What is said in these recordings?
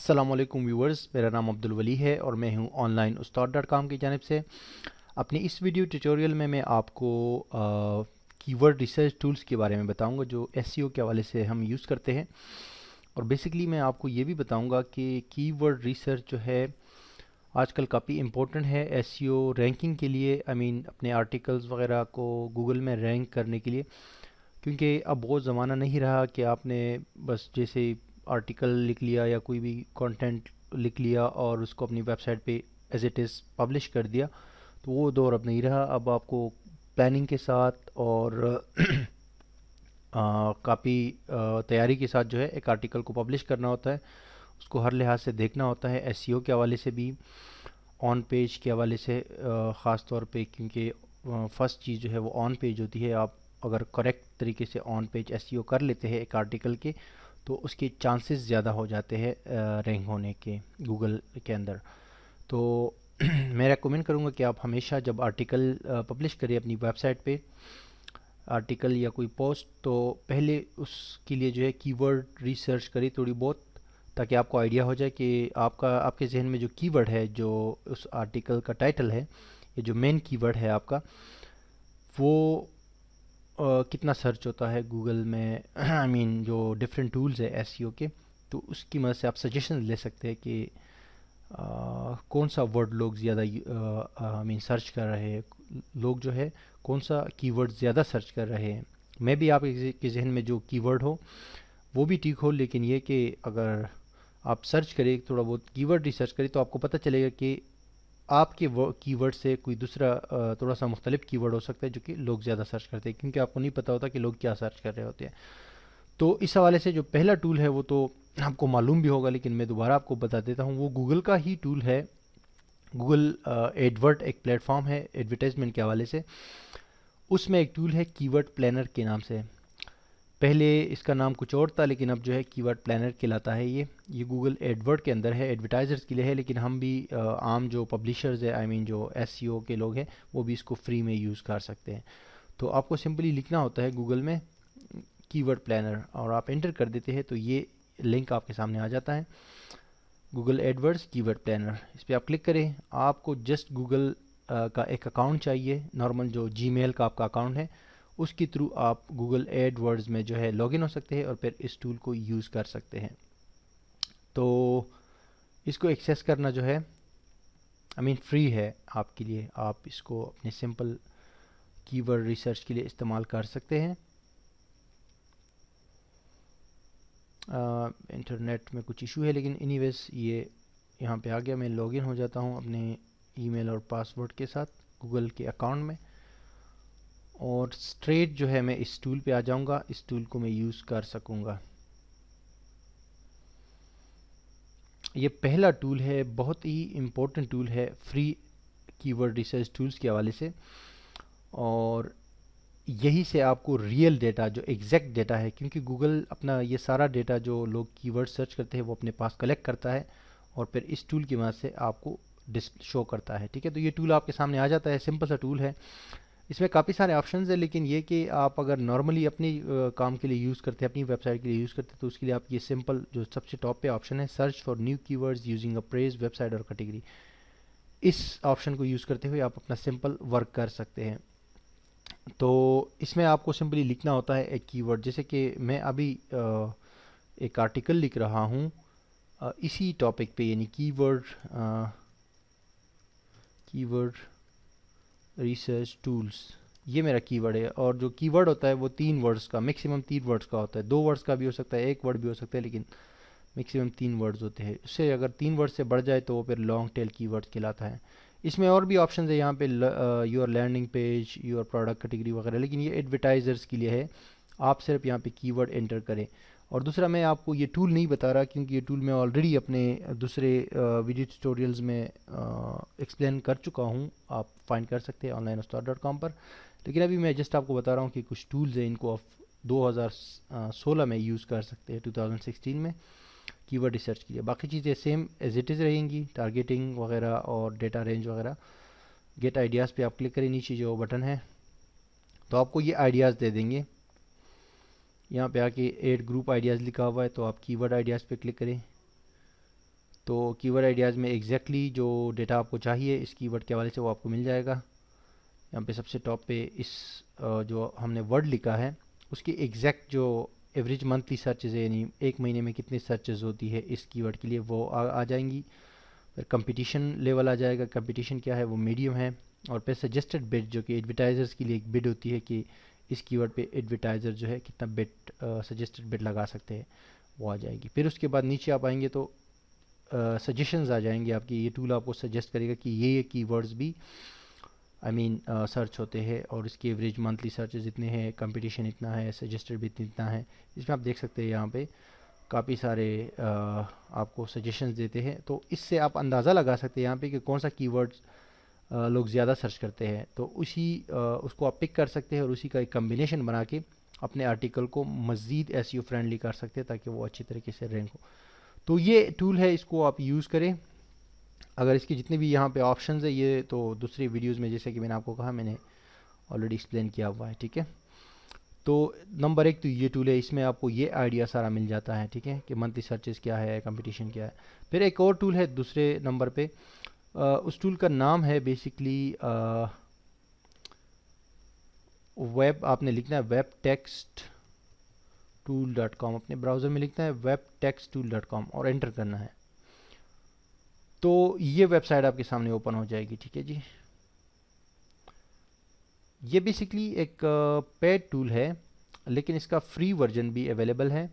السلام علیکم ویورز، میرا نام عبدالولی ہے اور میں ہوں آن لائن استاد ڈاٹ کام کی جانب سے۔ اپنی اس ویڈیو ٹیوٹوریل میں آپ کو کی ورڈ ریسرچ ٹولز کے بارے میں بتاؤں گا جو ایس سی او کے حوالے سے ہم یوز کرتے ہیں، اور بیسکلی میں آپ کو یہ بھی بتاؤں گا کہ کی ورڈ ریسرچ جو ہے آج کل کافی امپورٹنٹ ہے ایس سی او رینکنگ کے لیے، اپنے آرٹیکلز وغیرہ کو گوگل میں رینک کرنے کے لیے، کیونکہ اب وہ زمانہ نہیں رہا کہ آپ نے بس جیسے آرٹیکل لکھ لیا یا کوئی بھی کانٹینٹ لکھ لیا اور اس کو اپنی ویب سائٹ پہ ایز اٹ از پبلش کر دیا۔ تو وہ دور اب نہیں رہا، اب آپ کو پلاننگ کے ساتھ اور کافی تیاری کے ساتھ جو ہے ایک آرٹیکل کو پبلش کرنا ہوتا ہے، اس کو ہر لحاظ سے دیکھنا ہوتا ہے، ایس سی او کے حوالے سے بھی، آن پیج کے حوالے سے خاص طور پہ، کیونکہ فرسٹ چیز جو ہے وہ آن پیج ہوتی ہے۔ آپ اگر کریکٹ طریقے سے آن پیج ایس سی او کر لیتے ہیں ایک آرٹیکل کے، تو اس کے چانسز زیادہ ہو جاتے ہیں رینک ہونے کے گوگل کے اندر۔ تو میں ریکمینڈ کروں گا کہ آپ ہمیشہ جب آرٹیکل پبلش کریں اپنی ویب سائٹ پہ، آرٹیکل یا کوئی پوسٹ، تو پہلے اس کے لیے جو ہے کی ورڈ ریسرچ کریں تھوڑی بہت، تاکہ آپ کو آئیڈیا ہو جائے کہ آپ کے ذہن میں جو کی ورڈ ہے، جو اس آرٹیکل کا ٹائٹل ہے، یا جو مین کی ورڈ ہے آپ کا، وہ کتنا سرچ ہوتا ہے گوگل میں، جو ڈفرینٹ ٹولز ہے ایس سی او کے، تو اس کی مدد سے آپ سجیشن لے سکتے ہیں کہ کون سا ورڈ لوگ زیادہ سرچ کر رہے ہیں، لوگ جو ہے کون سا کی ورڈ زیادہ سرچ کر رہے ہیں۔ میں بھی آپ کے ذہن میں جو کی ورڈ ہو وہ بھی ٹھیک ہو، لیکن یہ کہ اگر آپ سرچ کریں، تھوڑا بہت کی ورڈ ریسرچ کریں، تو آپ کو پتہ چلے گا کہ آپ کے کی ورڈ سے کوئی دوسرا تھوڑا سا مختلف کی ورڈ ہو سکتا ہے جو کہ لوگ زیادہ سرچ کرتے ہیں، کیونکہ آپ کو نہیں پتہ ہوتا کہ لوگ کیا سرچ کر رہے ہوتے ہیں۔ تو اس حوالے سے جو پہلا ٹول ہے وہ تو آپ کو معلوم بھی ہوگا، لیکن میں دوبارہ آپ کو بتا دیتا ہوں، وہ گوگل کا ہی ٹول ہے۔ گوگل ایڈورڈ ایک پلیٹ فارم ہے ایڈورٹائزمنٹ کے حوالے سے، اس میں ایک ٹول ہے کی ورڈ پلانر کے نام سے۔ پہلے اس کا نام کچھ اور تھا، لیکن اب جو ہے کی ورڈ پلانر کہلاتا ہے۔ یہ گوگل ایڈورڈ کے اندر ہے، ایڈورٹائزرز کے لیے ہے، لیکن ہم بھی عام جو پبلیشرز ہے، جو ایس سی او کے لوگ ہیں، وہ بھی اس کو فری میں یوز کر سکتے ہیں۔ تو آپ کو سمپلی لکھنا ہوتا ہے گوگل میں کی ورڈ پلانر، اور آپ انٹر کر دیتے ہیں تو یہ لنک آپ کے سامنے آ جاتا ہے، گوگل ایڈورڈز کی ورڈ پلانر۔ اس پہ آپ کلک کریں۔ آپ کو جسٹ گوگل کا ایک اکاؤنٹ چاہیے، نارمل جو جی میل کا آپ کا اکاؤنٹ ہے، اس کے تھرو آپ گوگل ایڈ ورڈز میں جو ہے لاگ ان ہو سکتے ہیں اور پھر اس ٹول کو یوز کر سکتے ہیں۔ تو اس کو ایکسیس کرنا جو ہے فری ہے آپ کے لیے، آپ اس کو اپنے سمپل کی ورڈ ریسرچ کے لیے استعمال کر سکتے ہیں۔ انٹرنیٹ میں کچھ ایشو ہے، لیکن اینی ویز یہ یہاں پہ آ گیا۔ میں لاگ ان ہو جاتا ہوں اپنے ای میل اور پاسورڈ کے ساتھ گوگل کے اکاؤنٹ میں، اور اسٹریٹ جو ہے میں اس ٹول پہ آ جاؤں گا، اس ٹول کو میں یوز کر سکوں گا۔ یہ پہلا ٹول ہے، بہت ہی امپورٹنٹ ٹول ہے فری کی ورڈ ریسرچ ٹولز کے حوالے سے، اور یہی سے آپ کو ریئل ڈیٹا، جو ایگزیکٹ ڈیٹا ہے، کیونکہ گوگل اپنا یہ سارا ڈیٹا جو لوگ کی ورڈ سرچ کرتے ہیں وہ اپنے پاس کلیکٹ کرتا ہے، اور پھر اس ٹول کی مدد سے آپ کو شو کرتا ہے۔ ٹھیک ہے، تو یہ ٹول آپ کے سامنے آ جاتا ہے، سمپل سا ٹول ہے۔ اس میں کافی سارے آپشنز ہیں، لیکن یہ کہ آپ اگر نارملی اپنی کام کے لیے یوز کرتے ہیں، اپنی ویب سائٹ کے لیے یوز کرتے ہیں، تو اس کے لیے آپ یہ سمپل جو سب سے ٹاپ پہ آپشن ہے، search for new keywords using a phrase website اور کیٹیگری، اس آپشن کو یوز کرتے ہوئے آپ اپنا سمپل ورک کر سکتے ہیں۔ تو اس میں آپ کو سمپلی لکھنا ہوتا ہے ایک کی ورڈ، جیسے کہ میں ابھی ایک آرٹیکل لکھ رہا ہوں اسی ٹاپک پہ، یعنی کی ورڈ ریسرچ ٹولز، یہ میرا کی ورڈ ہے، اور جو کی ورڈ ہوتا ہے وہ 3 ورڈز کا، میکسیمم 3 ورڈز کا ہوتا ہے، 2 ورڈز کا بھی ہو سکتا ہے، 1 ورڈ بھی ہو سکتا ہے، لیکن میکسیمم 3 ورڈز ہوتے ہیں۔ اس سے اگر 3 ورڈ سے بڑھ جائے تو وہ پھر لانگ ٹیل کی ورڈ کہلاتا ہے۔ اس میں اور بھی آپشنز ہیں، یہاں پہ your landing page, your product category وغیرہ، لیکن یہ ایڈورٹائزرز کے لیے ہے، آپ صرف یہاں پہ کی ورڈ انٹر کریں۔ اور دوسرا، میں آپ کو یہ ٹول نہیں بتا رہا کیونکہ یہ ٹول میں آلریڈی اپنے دوسرے ویڈیو ٹیوٹوریلز میں ایکسپلین کر چکا ہوں، آپ فائنڈ کر سکتے ہیں آن لائن استاد ڈاٹ کام پر، لیکن ابھی میں جسٹ آپ کو بتا رہا ہوں کہ کچھ ٹولز ہیں، ان کو آپ 2016 میں یوز کر سکتے ہیں، 2016 میں کی ورڈ ریسرچ کے لیے۔ باقی چیزیں سیم ایز اٹ از رہیں گی، ٹارگیٹنگ وغیرہ اور ڈیٹا رینج وغیرہ۔ گیٹ آئیڈیاز پہ آپ کلک کریں، نیچے جو بٹن ہے تو آپ کو یہ آئیڈیاز دے دیں گے، یہاں پہ آ کے ایڈ گروپ آئیڈیاز لکھا ہوا ہے، تو آپ کی ورڈ آئیڈیاز پہ کلک کریں۔ تو کیورڈ آئیڈیاز میں ایگزیکٹلی جو ڈیٹا آپ کو چاہیے اس کیورڈ کے حوالے سے وہ آپ کو مل جائے گا. یہاں پہ سب سے ٹاپ پہ اس جو ہم نے ورڈ لکھا ہے اس کی ایگزیکٹ جو ایوریج منتھلی سرچز ہے، یعنی ایک مہینے میں کتنی سرچز ہوتی ہے اس کیورڈ کے لیے، وہ آ جائیں گی. پھر کمپٹیشن لیول آ جائے گا. کمپٹیشن کیا ہے؟ وہ میڈیم ہے. اور پھر سجیسٹڈ بٹ جو کہ ایڈورٹائزرز کے لیے ایک بٹ ہوتی ہے کہ اس کیورڈ پہ ایڈورٹائزر جو ہے کتنا بٹ سجیسٹڈ بٹ لگا سکتے ہیں، وہ آ جائے گی. پھر اس کے بعد نیچے آپ آئیں گے تو سجیشنز آ جائیں گے آپ کی. یہ ٹول آپ کو سجیسٹ کرے گا کہ یہ کی ورڈز بھی سرچ ہوتے ہیں اور اس کی ایوریج منتھلی سرچز اتنے ہیں، کمپٹیشن اتنا ہے، سجیسٹڈ بھی اتنا ہے. اس میں آپ دیکھ سکتے ہیں یہاں پہ کافی سارے آپ کو سجیشنز دیتے ہیں. تو اس سے آپ اندازہ لگا سکتے ہیں یہاں پہ کہ کون سا کی ورڈز لوگ زیادہ سرچ کرتے ہیں. تو اس کو آپ پک کر سکتے ہیں اور اسی کا ایک کمبینیشن بنا کے اپنے آرٹیکل کو مزید SEO فرینڈلی کر سکتے ہیں تاکہ وہ اچھی طریقے سے رینک ہو. تو یہ ٹول ہے، اس کو آپ یوز کریں. اگر اس کے جتنے بھی یہاں پہ آپشنز ہیں یہ تو دوسری ویڈیوز میں جیسے کہ میں نے آپ کو کہا میں نے آلریڈی ایکسپلین کیا ہوا ہے. ٹھیک ہے، تو نمبر 1 تو یہ ٹول ہے، اس میں آپ کو یہ آئیڈیا سارا مل جاتا ہے. ٹھیک ہے، کہ منتھلی سرچز کیا ہے، کمپٹیشن کیا ہے. پھر ایک اور ٹول ہے دوسرے نمبر پہ، اس ٹول کا نام ہے بیسکلی ویب، آپ نے لکھنا ہے webtextool.com. اپنے براؤزر میں لکھنا ہے webtextool.com اور انٹر کرنا ہے. تو یہ ویب سائٹ آپ کے سامنے اوپن ہو جائے گی. ٹھیک ہے جی، یہ بیسکلی ایک پیڈ ٹول ہے لیکن اس کا فری ورژن بھی اویلیبل ہے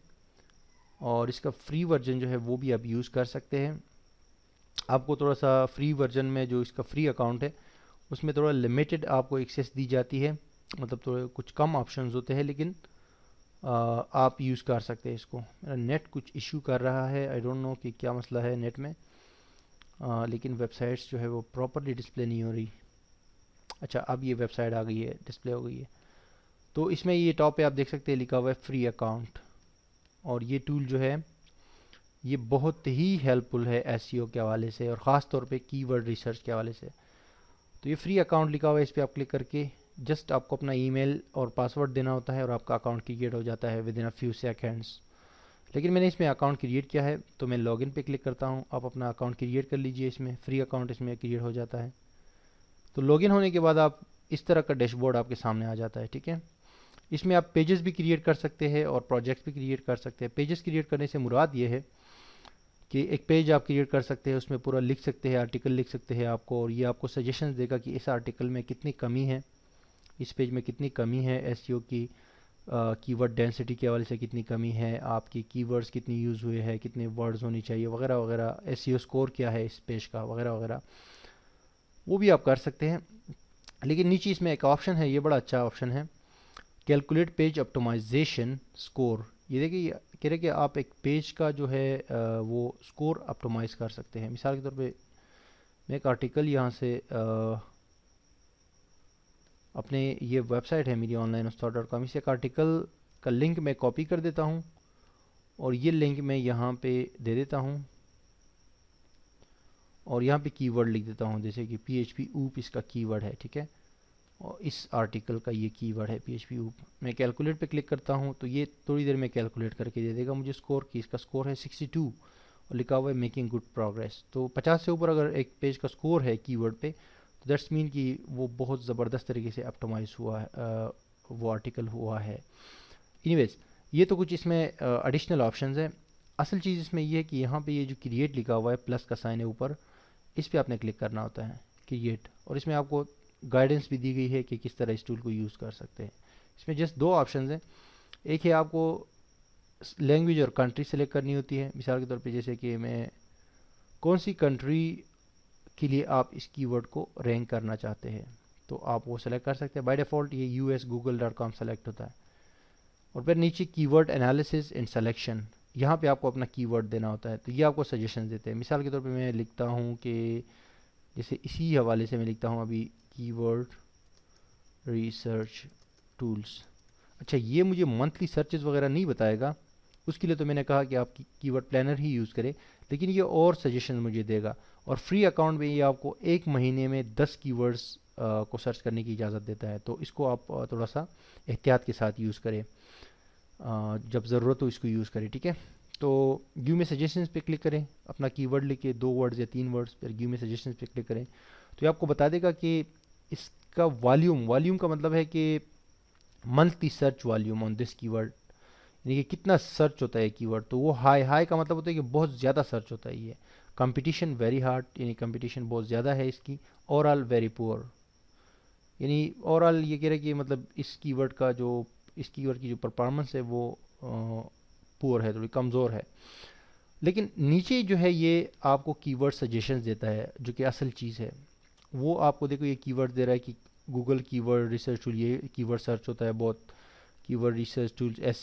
اور اس کا فری ورژن جو ہے وہ بھی آپ یوز کر سکتے ہیں. آپ کو تھوڑا سا فری ورژن میں جو اس کا فری اکاؤنٹ ہے اس میں تھوڑا لمیٹڈ آپ کو ایکسیس دی جاتی ہے، مطلب تھوڑے کچھ کم آپشنز ہوتے ہیں لیکن آپ یوز کر سکتے ہیں اس کو. میرا نیٹ کچھ ایشو کر رہا ہے، آئی ڈونٹ نو کہ کیا مسئلہ ہے نیٹ میں، لیکن ویب سائٹس جو ہے وہ پراپرلی ڈسپلے نہیں ہو رہی. اچھا، اب یہ ویب سائٹ آ گئی ہے، ڈسپلے ہو گئی ہے. تو اس میں یہ ٹاپ پہ آپ دیکھ سکتے ہیں لکھا ہوا ہے فری اکاؤنٹ. اور یہ ٹول جو ہے یہ بہت ہی ہیلپ فل ہے SEO کے حوالے سے اور خاص طور پہ کی ورڈ ریسرچ کے حوالے سے. تو یہ فری اکاؤنٹ لکھا ہوا ہے، اس پہ آپ کلک کر کے جسٹ آپ کو اپنا ای میل اور پاسورڈ دینا ہوتا ہے اور آپ کا اکاؤنٹ کریٹ ہو جاتا ہے with in a few seconds. لیکن میں نے اس میں اکاؤنٹ کریٹ کیا ہے تو میں لاگ ان پہ کلک کرتا ہوں. آپ اپنا اکاؤنٹ کریٹ کر لیجئے، اس میں فری اکاؤنٹ اس میں کریٹ ہو جاتا ہے. تو لاگ ان ہونے کے بعد آپ اس طرح کا ڈیش بورڈ آپ کے سامنے آ جاتا ہے. ٹھیک ہے، اس میں آپ پیجز بھی کریٹ کر سکتے ہیں اور پروجیکٹس بھی کریٹ کر سکتے ہیں. پیجز کریٹ کرنے سے مراد یہ ہے کہ ایک پیج آپ کریٹ کر سکتے ہیں، اس میں پورا لکھ سکتے ہیں، آرٹیکل لکھ سکتے ہیں آپ کو، اور یہ آپ کو سجیشنز دے گا کہ اس آرٹیکل میں کتنی کمی ہے، اس پیج میں کتنی کمی ہے، SEO کی کی ورڈ ڈینسٹی کے حوالے سے کتنی کمی ہے، آپ کی کی ورڈز کتنی یوز ہوئے ہیں، کتنے ورڈز ہونی چاہیے وغیرہ وغیرہ، SEO سکور کیا ہے اس پیج کا وغیرہ وغیرہ، وہ بھی آپ کر سکتے ہیں. لیکن نیچے اس میں ایک آپشن ہے، یہ بڑا اچھا آپشن ہے، کیلکولیٹ پیج اپٹومائزیشن سکور. یہ دیکھیں کہہ رہے کہ آپ ایک پیج کا جو ہے وہ سکور اپٹومائز کر سکتے ہیں. مثال کے طور پہ میں ایک آرٹیکل یہاں سے اپنے یہ ویب سائٹ ہے میری onlineustad.com، اس ایک آرٹیکل کا لنک میں کاپی کر دیتا ہوں اور یہ لنک میں یہاں پہ دے دیتا ہوں اور یہاں پہ کی ورڈ لکھ دیتا ہوں جیسے کہ PHP اوپ اس کا کی ورڈ ہے. ٹھیک ہے، اور اس آرٹیکل کا یہ کی ورڈ ہے PHP اوپ. میں کیلکولیٹ پہ کلک کرتا ہوں تو یہ تھوڑی دیر میں کیلکولیٹ کر کے دے دے گا مجھے سکور کی. اس کا سکور ہے 62 اور لکھا ہوا ہے میکنگ گڈ پروگریس. تو 50 سے اوپر اگر ایک پیج کا سکور ہے کی ورڈ پہ تو دیٹس مین کہ وہ بہت زبردست طریقے سے اپٹومائز ہوا ہے، وہ آرٹیکل ہوا ہے. اینی ویز یہ تو کچھ اس میں ایڈیشنل آپشنز ہیں. اصل چیز اس میں یہ ہے کہ یہاں پہ یہ جو کریٹ لکھا ہوا ہے پلس کا سائن ہے اوپر، اس پہ آپ نے کلک کرنا ہوتا ہے کریٹ، اور اس میں آپ کو گائیڈنس بھی دی گئی ہے کہ کس طرح اس ٹول کو یوز کر سکتے ہیں. اس میں جسٹ 2 آپشنز ہیں. ایک ہے آپ کو لینگویج اور کنٹری سلیکٹ کرنی ہوتی ہے. مثال کے طور پہ جیسے کہ میں کون سی کنٹری کے لیے آپ اس کی ورڈ کو رینک کرنا چاہتے ہیں تو آپ وہ سلیکٹ کر سکتے ہیں. بائی ڈیفالٹ یہ US google.com سلیکٹ ہوتا ہے. اور پھر نیچے کی ورڈ انالیسز اینڈ سلیکشن، یہاں پہ آپ کو اپنا کی ورڈ دینا ہوتا ہے. تو یہ آپ کو سجیشن دیتے ہیں. مثال کے طور پہ میں لکھتا ہوں کہ جیسے اسی حوالے سے میں لکھتا ہوں ابھی کی ورڈ ریسرچ ٹولز. اچھا، یہ مجھے منتھلی سرچز وغیرہ نہیں بتائے گا، اس کے لیے تو میں نے کہا کہ آپ کی ورڈ پلانر ہی یوز کرے، لیکن یہ اور سجیشن مجھے دے گا. اور فری اکاؤنٹ میں یہ آپ کو ایک مہینے میں 10 کی ورڈز کو سرچ کرنے کی اجازت دیتا ہے. تو اس کو آپ تھوڑا سا احتیاط کے ساتھ یوز کریں، جب ضرورت ہو اس کو یوز کریں. ٹھیک ہے، تو گیو میں سجیشنز پہ کلک کریں، اپنا کی ورڈ لکھ کے 2 ورڈز یا 3 ورڈز، پھر گیو میں سجیشنز پہ کلک کریں تو یہ آپ کو بتا دے گا کہ اس کا والیوم کا مطلب ہے کہ منتھلی سرچ والیوم آن دس کی ورڈ، یعنی کہ کتنا سرچ ہوتا ہے کی ورڈ. تو وہ ہائی کا مطلب ہوتا ہے کہ بہت زیادہ سرچ ہوتا ہے. یہ کمپٹیشن ویری ہارڈ، یعنی کمپٹیشن بہت زیادہ ہے اس کی. اوور آل ویری پور، یعنی اوور آل یہ کہہ رہے کہ مطلب اس کی ورڈ کی جو پرفارمنس ہے وہ پور ہے، تھوڑی کمزور ہے. لیکن نیچے جو ہے یہ آپ کو کی ورڈ سجیشنز دیتا ہے جو کہ اصل چیز ہے. وہ آپ کو دیکھو یہ کی ورڈ دے رہا ہے کہ گوگل کی ورڈ ریسرچ ٹول، یہ کی ورڈ سرچ ہوتا ہے بہت. Key word research tools, S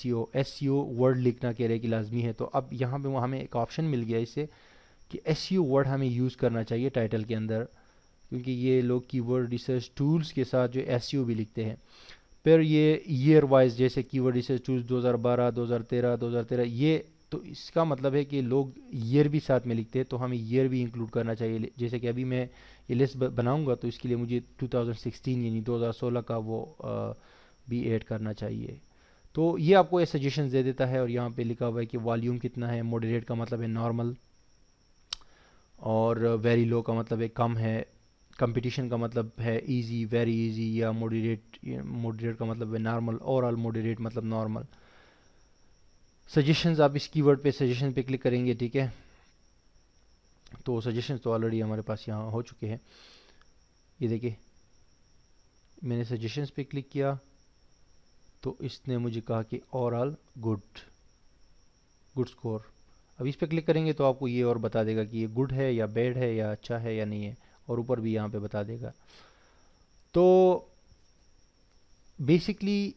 E O word لکھنا کہہ رہے کہ لازمی ہے. تو اب یہاں پہ وہ ہمیں ایک آپشن مل گیا اس سے کہ ایس سی او ورڈ ہمیں یوز کرنا چاہیے ٹائٹل کے اندر، کیونکہ یہ لوگ کی ورڈ ریسرچ ٹولز کے ساتھ جو ایس سی او بھی لکھتے ہیں. پھر یہ ایئر وائز جیسے کی ورڈ ریسرچ ٹولز 2012 2013 یہ، تو اس کا مطلب ہے کہ لوگ ایئر بھی ساتھ میں لکھتے ہیں، تو ہمیں ایئر بھی انکلوڈ کرنا چاہیے. جیسے کہ ابھی میں یہ لسٹ بناؤں گا تو اس کے لیے مجھے 2016 یعنی 2016 کا وہ بھی ایڈ کرنا چاہیے. تو یہ آپ کو یہ سجیشنز دے دیتا ہے. اور یہاں پہ لکھا ہوا ہے کہ والیوم کتنا ہے، ماڈریٹ کا مطلب ہے نارمل، اور ویری لو کا مطلب ہے کم ہے، کمپٹیشن کا مطلب ہے ایزی، ویری ایزی، یا ماڈریٹ کا مطلب ہے نارمل، اوور آل ماڈریٹ مطلب نارمل. سجیشنز آپ اس کی ورڈ پہ سجیشن پہ کلک کریں گے، ٹھیک ہے. تو سجیشنز تو آلریڈی ہمارے پاس یہاں ہو چکے ہیں. یہ دیکھیں میں نے سجیشنز پہ کلک کیا تو اس نے مجھے کہا کہ اوور آل گڈ سکور. اب اس پہ کلک کریں گے تو آپ کو یہ اور بتا دے گا کہ یہ گڈ ہے یا بیڈ ہے یا اچھا ہے یا نہیں ہے، اور اوپر بھی یہاں پہ بتا دے گا. تو بیسکلی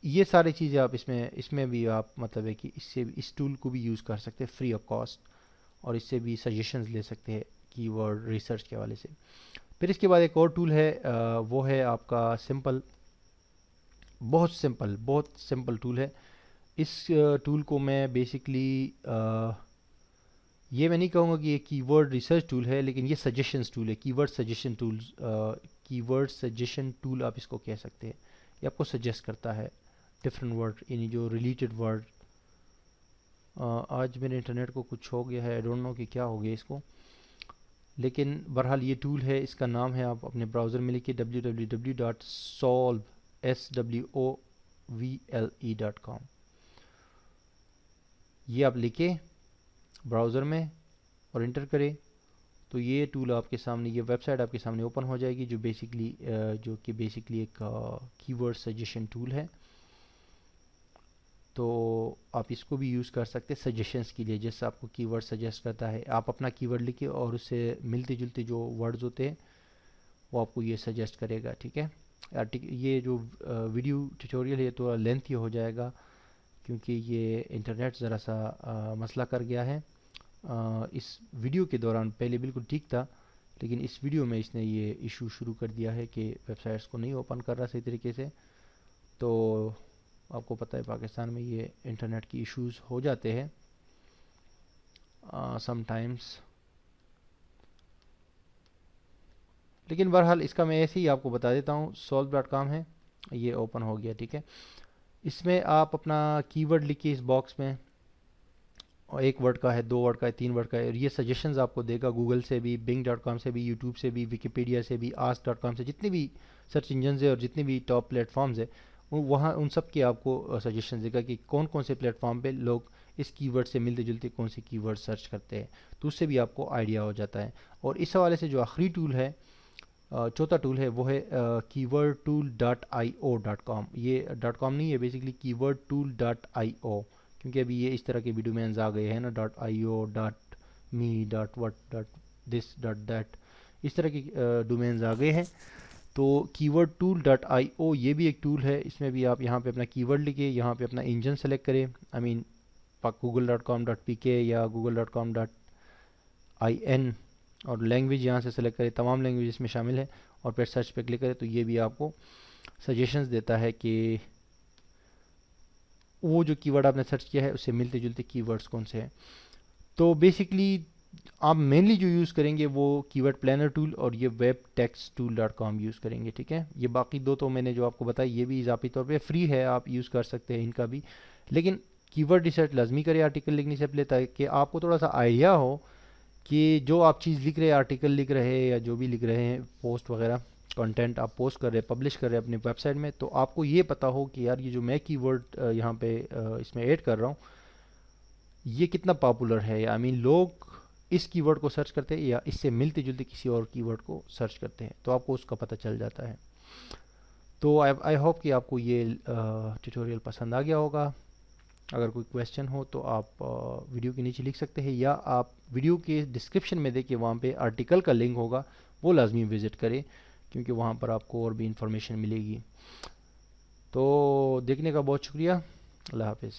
یہ ساری چیزیں آپ اس میں بھی آپ مطلب ہے کہ اس ٹول کو بھی یوز کر سکتے ہیں فری آف کاسٹ، اور اس سے بھی سجیشنز لے سکتے ہیں کی ورڈ ریسرچ کے حوالے سے. پھر اس کے بعد ایک اور ٹول ہے، وہ ہے آپ کا سمپل. بہت سمپل ٹول ہے. اس ٹول کو میں بیسکلی یہ میں نہیں کہوں گا کہ یہ کی ورڈ ریسرچ ٹول ہے، لیکن یہ سجیشنز ٹول ہے. کی ورڈ سجیشن ٹول آپ اس کو کہہ سکتے ہیں. یہ آپ کو سجیسٹ کرتا ہے ڈفرینٹ ورڈ، یعنی جو ریلیٹڈ ورڈ. آج میرے انٹرنیٹ کو کچھ ہو گیا ہے، آئی ڈونٹ نو کہ کیا ہو گیا اس کو، لیکن بہرحال یہ ٹول ہے. اس کا نام ہے، آپ اپنے براؤزر میں لکھیں www.solve.com. یہ آپ لکھیں براؤزر میں اور انٹر کریں تو یہ ٹول آپ کے سامنے، یہ ویب سائٹ آپ کے سامنے اوپن ہو جائے گی، جو بیسکلی ایک کی ورڈ سجیشن ٹول ہے. تو آپ اس کو بھی یوز کر سکتے سجیشنز کے لیے. جیسے آپ کو کی ورڈ سجیسٹ کرتا ہے، آپ اپنا کی ورڈ لکھیں اور اس سے ملتے جلتے جو ورڈز ہوتے ہیں وہ آپ کو یہ سجیسٹ کرے گا، ٹھیک ہے. یہ جو ویڈیو ٹیوٹوریل ہے تو لینتھی ہو جائے گا کیونکہ یہ انٹرنیٹ ذرا سا مسئلہ کر گیا ہے. اس ویڈیو کے دوران پہلے بالکل ٹھیک تھا، لیکن اس ویڈیو میں اس نے یہ ایشو شروع کر دیا ہے کہ ویب سائٹس کو نہیں اوپن کر رہا صحیح طریقے سے. تو آپ کو پتہ ہے پاکستان میں یہ انٹرنیٹ کی ایشوز ہو جاتے ہیں سم ٹائمز. لیکن بہرحال اس کا میں ایسے ہی آپ کو بتا دیتا ہوں. solve.com ہے، یہ اوپن ہو گیا، ٹھیک ہے. اس میں آپ اپنا کی ورڈ لکھیے اس باکس میں، اور 1 ورڈ کا ہے، 2 ورڈ کا ہے، 3 ورڈ کا ہے. اور یہ سجیشنز آپ کو دے گا گوگل سے بھی، bing.com سے بھی، یوٹیوب سے بھی، ویکیپیڈیا سے بھی، ask.com سے. جتنے بھی سرچ انجنز ہیں اور جتنے بھی ٹاپ پلیٹ فارمز ہیں وہاں ان سب کے آپ کو سجیشن دے گا کہ کون سے پلیٹ فارم پہ لوگ اس کی ورڈ سے ملتے جلتے کون سے کی ورڈ سرچ کرتے ہیں. تو اس سے بھی آپ کو آئیڈیا ہو جاتا ہے. اور اس حوالے سے جو آخری ٹول ہے، چوتھا ٹول ہے، وہ ہے keywordtool.io.com. یہ .com نہیں ہے، بیسکلی keywordtool.io، کیونکہ ابھی یہ اس طرح کے بھی ڈومینز آ گئے ہیں نا، .io .me .what .this .that، اس طرح کے ڈومینز آ گئے ہیں. تو keywordtool.io یہ بھی ایک ٹول ہے. اس میں بھی آپ یہاں پہ اپنا کی ورڈ لکھیں، یہاں پہ اپنا انجن سلیکٹ کریں، google.com.pk یا google.com.in، اور لینگویج یہاں سے سلیکٹ کریں، تمام لینگویج اس میں شامل ہے، اور پھر سرچ پہ کلک کریں. تو یہ بھی آپ کو سجیشنز دیتا ہے کہ وہ جو کی ورڈ آپ نے سرچ کیا ہے اس سے ملتے جلتے کی ورڈز کون سے ہیں. تو بیسکلی آپ مینلی جو یوز کریں گے وہ کی ورڈ پلانر ٹول اور یہ webtextool.com یوز کریں گے، ٹھیک ہے. یہ باقی دو تو میں نے جو آپ کو بتائی یہ بھی اضافی طور پہ فری ہے، آپ یوز کر سکتے ہیں ان کا بھی. لیکن کی ورڈ ریسرچ لازمی کرے آرٹیکل لکھنے سے پہلے، تاکہ آپ کو تھوڑا سا آئیڈیا ہو کہ جو آپ چیز لکھ رہے ہیں، آرٹیکل لکھ رہے ہیں یا جو بھی لکھ رہے ہیں، پوسٹ وغیرہ کنٹینٹ آپ پوسٹ کر رہے ہیں، پبلش کر رہے ہیں اپنے ویب سائٹ میں، تو آپ کو یہ پتہ ہو کہ یار یہ جو میں کی ورڈ یہاں پہ اس میں ایڈ کر رہا ہوں یہ کتنا پاپولر ہے، یا لوگ اس کی ورڈ کو سرچ کرتے ہیں یا اس سے ملتے جلتے کسی اور کی ورڈ کو سرچ کرتے ہیں، تو آپ کو اس کا پتہ چل جاتا ہے۔ تو آئی ہوپ کہ آپ کو یہ ٹیوٹوریل پسند آ گیا ہوگا۔ اگر کوئی کویسچن ہو تو آپ ویڈیو کے نیچے لکھ سکتے ہیں، یا آپ ویڈیو کے ڈسکرپشن میں دیکھیں، وہاں پہ آرٹیکل کا لنک ہوگا، وہ لازمی وزٹ کریں، کیونکہ وہاں پر آپ کو اور بھی انفارمیشن ملے گی۔ تو دیکھنے کا بہت شکریہ، اللہ حافظ۔